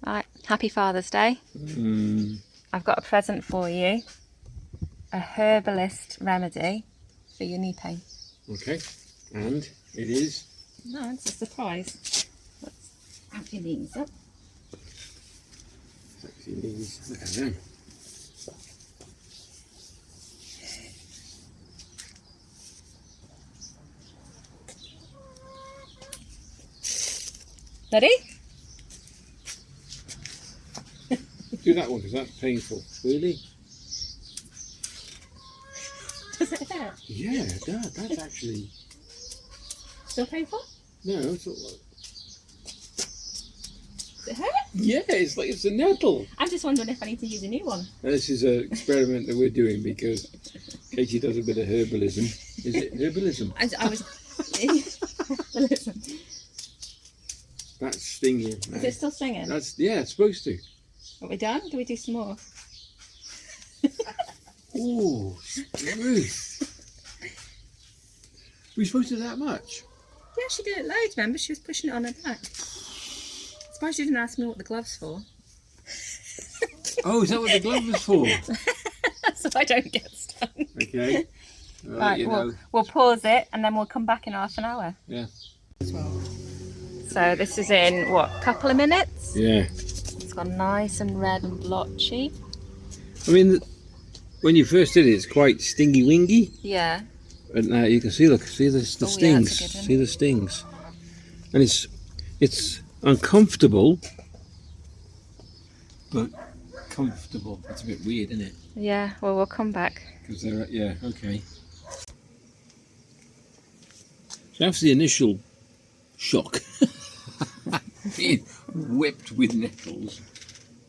Right, happy Father's Day. I've got a present for you. A herbalist remedy for your knee pain. Okay, and it is? No, it's a surprise. Let's have your knees up. Sexy knees, look at them. Ready? Do that one because that's painful. Really? Does it hurt? Yeah, that's actually... Still painful? No, it's not like... Does it hurt? Yeah, it's like it's a nettle. I'm just wondering if I need to use a new one. Now, this is an experiment that we're doing because Katie does a bit of herbalism. Is it herbalism? I was... Herbalism. That's stinging. Is it still stinging? Yeah, it's supposed to. Are we done? Do we do some more? Oh, smooth. Were you supposed to do that much? Yeah, she did it loads, remember? She was pushing it on her back. Surprised you didn't ask me what the glove's for. Oh, is that what the glove was for? So I don't get stung. Okay. Right, we'll pause it and then we'll come back in half an hour. Yeah. So this is in, what, a couple of minutes? Yeah. It's gone nice and red and blotchy. I mean, when you first did it, it's quite stingy-wingy. Yeah. And now you can see, look, see the stings. Yeah, that's a good one. See the stings. And it's uncomfortable, but comfortable. That's a bit weird, isn't it? Yeah, well, we'll come back. Because they're, yeah, okay. So after the initial shock, being whipped with nettles,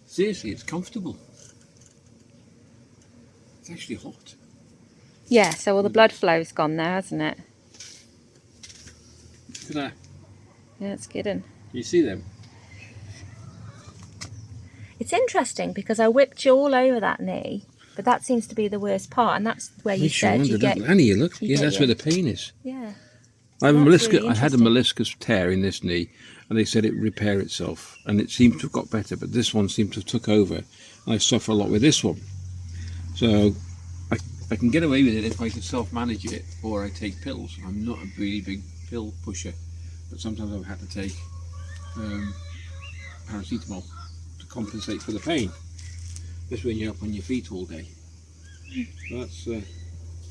seriously, it's comfortable. It's actually hot. Yeah, so all the blood flow's gone now, hasn't it? Look at that. Yeah, it's good. Can You see them? It's interesting because I whipped you all over that knee, but that seems to be the worst part, and that's where you said you get... Annie, look. you Yeah, get that's where the pain is. Yeah. I have a That's meniscus. really I had a interesting. meniscus tear in this knee, and they said it would repair itself, and it seems to have got better. But this one seemed to have took over. I suffer a lot with this one, so I can get away with it if I can self-manage it, or I take pills. I'm not a really big pill pusher, but sometimes I've had to take paracetamol to compensate for the pain. Just when you're up on your feet all day. So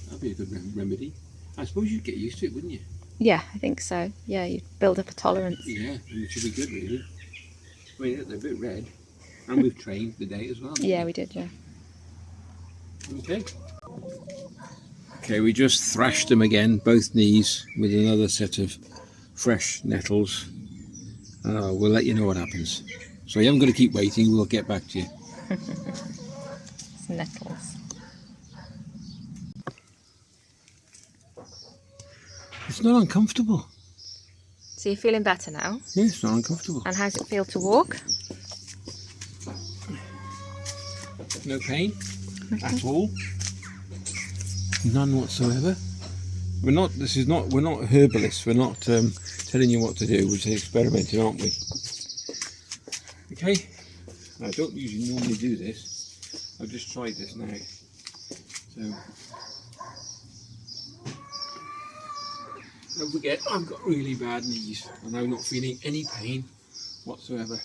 that'd be a good remedy. I suppose you'd get used to it, wouldn't you? Yeah, I think so. Yeah, you build up a tolerance. Yeah, it should be good, really. I mean, they're a bit red, and we've trained the day as well. Yeah, we did, yeah. Okay. Okay, we just thrashed them again, both knees, with another set of fresh nettles. We'll let you know what happens. So you haven't got to keep waiting, we'll get back to you. It's nettles. It's not uncomfortable. So you're feeling better now? Yeah, it's not uncomfortable. And how's it feel to walk? No pain at all. None whatsoever. We're not herbalists. We're not telling you what to do. We're just experimenting, aren't we? Okay. I don't usually normally do this. I've just tried this now. So don't forget, I've got really bad knees, and I'm not feeling any pain whatsoever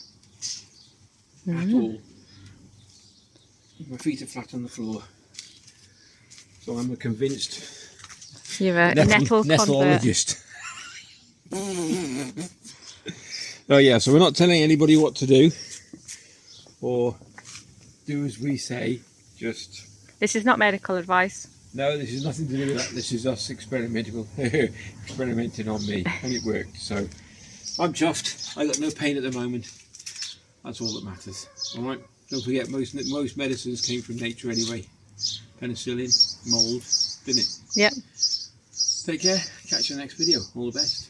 at all. My feet are flat on the floor, so I'm a convinced You're a nettle convert. nettleologist. Oh yeah, so we're not telling anybody what to do or do as we say. Just This is not medical advice. no, this is nothing to do with that. This is us experimenting on me, and it worked. So I'm chuffed. I got no pain at the moment. That's all that matters. All right. Don't forget, most medicines came from nature anyway. Penicillin, mould, didn't it? Yep. Take care. Catch you in the next video. All the best.